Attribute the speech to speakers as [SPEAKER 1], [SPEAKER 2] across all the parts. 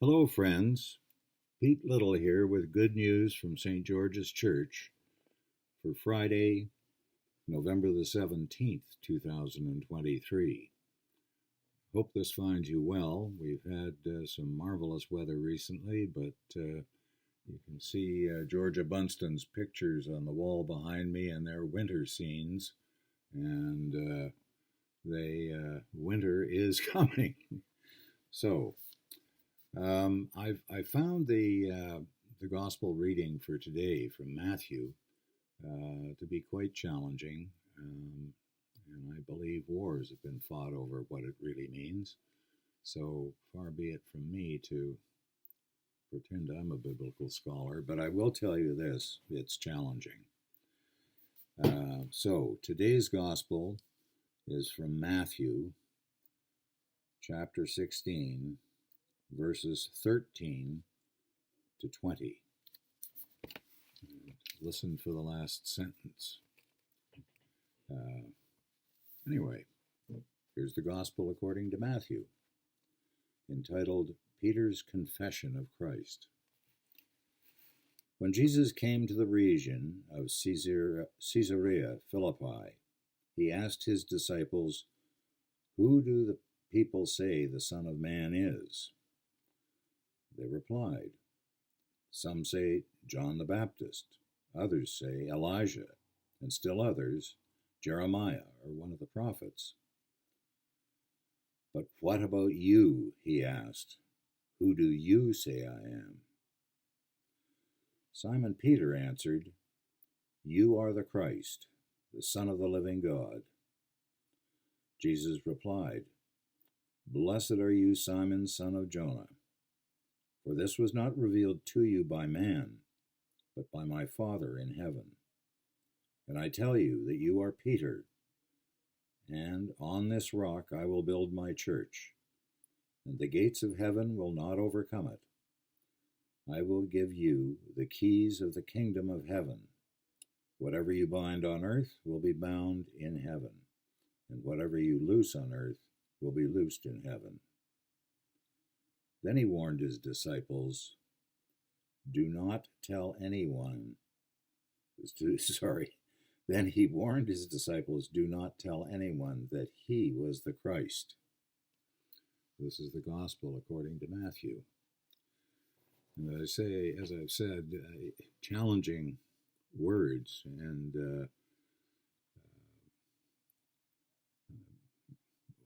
[SPEAKER 1] Hello, friends. Pete Little here with good news from St. George's Church for Friday, November the 17th, 2023. Hope this finds you well. We've had some marvelous weather recently, but you can see Georgia Bunston's pictures on the wall behind me, and they're winter scenes, and winter is coming. So, I found the gospel reading for today from Matthew to be quite challenging, and I believe wars have been fought over what it really means. So far be it from me to pretend I'm a biblical scholar, but I will tell you this: it's challenging. So today's gospel is from Matthew chapter 16, verses 13 to 20. Listen for the last sentence. Anyway, here's the Gospel according to Matthew, entitled Peter's Confession of Christ. When Jesus came to the region of Caesarea Philippi, he asked his disciples, "Who do the people say the Son of Man is?" They replied, "Some say John the Baptist, others say Elijah, and still others, Jeremiah or one of the prophets." "But what about you?" he asked. "Who do you say I am?" Simon Peter answered, "You are the Christ, the Son of the living God." Jesus replied, "Blessed are you, Simon, son of Jonah, for this was not revealed to you by man, but by my Father in heaven. And I tell you that you are Peter, and on this rock I will build my church, and the gates of heaven will not overcome it. I will give you the keys of the kingdom of heaven. Whatever you bind on earth will be bound in heaven, and whatever you loose on earth will be loosed in heaven." Then he warned his disciples, "Do not tell anyone." Then he warned his disciples, "Do not tell anyone that he was the Christ." This is the gospel according to Matthew. And as I've said, challenging words, and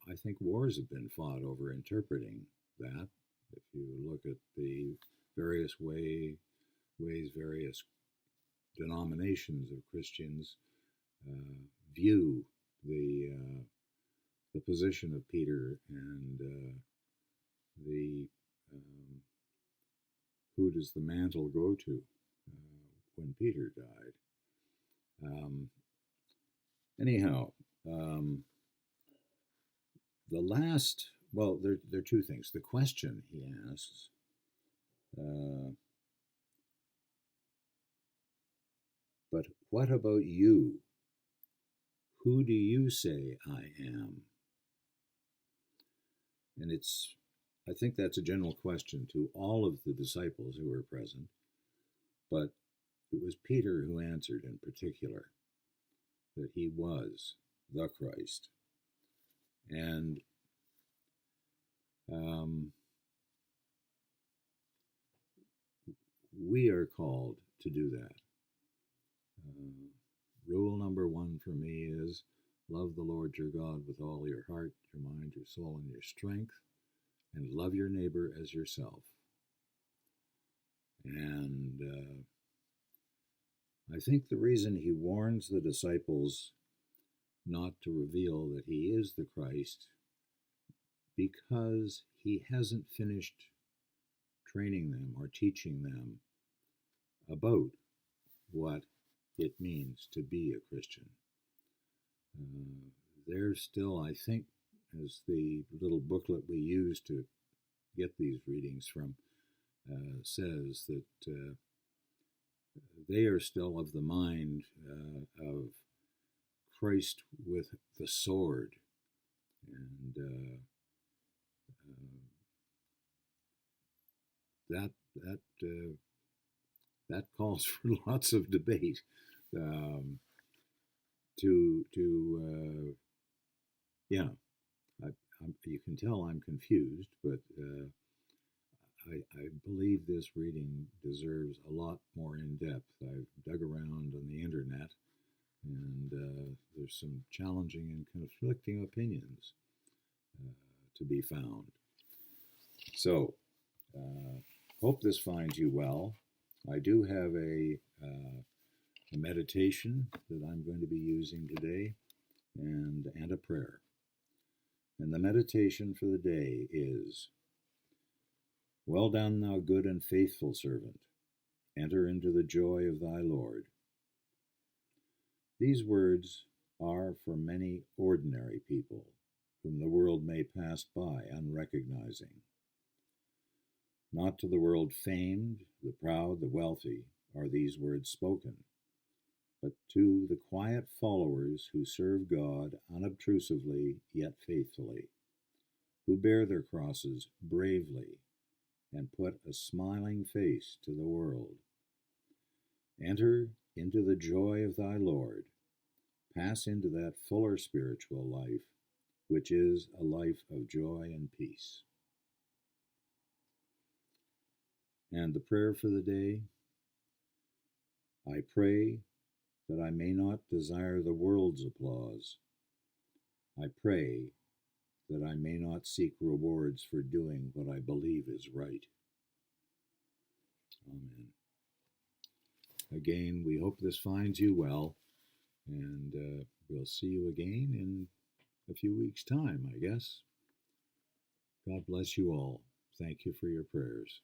[SPEAKER 1] I think wars have been fought over interpreting that. If you look at the various ways various denominations of Christians view the position of Peter and the who does the mantle go to when Peter died. Anyhow, the last, well, there are two things. The question he asks, "But what about you? Who do you say I am?" And I think that's a general question to all of the disciples who were present, but it was Peter who answered in particular that he was the Christ. And we are called to do that. Rule number one for me is love the Lord your God with all your heart, your mind, your soul, and your strength, and love your neighbor as yourself. And I think the reason he warns the disciples not to reveal that he is the Christ, because he hasn't finished training them or teaching them about what it means to be a Christian. There's still, I think, as the little booklet we use to get these readings from says, that they are still of the mind of Christ with the sword, and that calls for lots of debate. Um, to yeah, you can tell I'm confused, but I believe this reading deserves a lot more in depth. I've dug around on the internet, and there's some challenging and conflicting opinions to be found. So, hope this finds you well. I do have a meditation that I'm going to be using today, and a prayer. And the meditation for the day is, "Well done, thou good and faithful servant. Enter into the joy of thy Lord." These words are for many ordinary people whom the world may pass by unrecognizing. Not to the world famed, the proud, the wealthy are these words spoken, but to the quiet followers who serve God unobtrusively yet faithfully, who bear their crosses bravely and put a smiling face to the world. Enter into the joy of thy Lord. Pass into that fuller spiritual life, which is a life of joy and peace. And the prayer for the day: I pray that I may not desire the world's applause. I pray that I may not seek rewards for doing what I believe is right. Amen. Again, we hope this finds you well, and we'll see you again in a few weeks' time, I guess. God bless you all. Thank you for your prayers.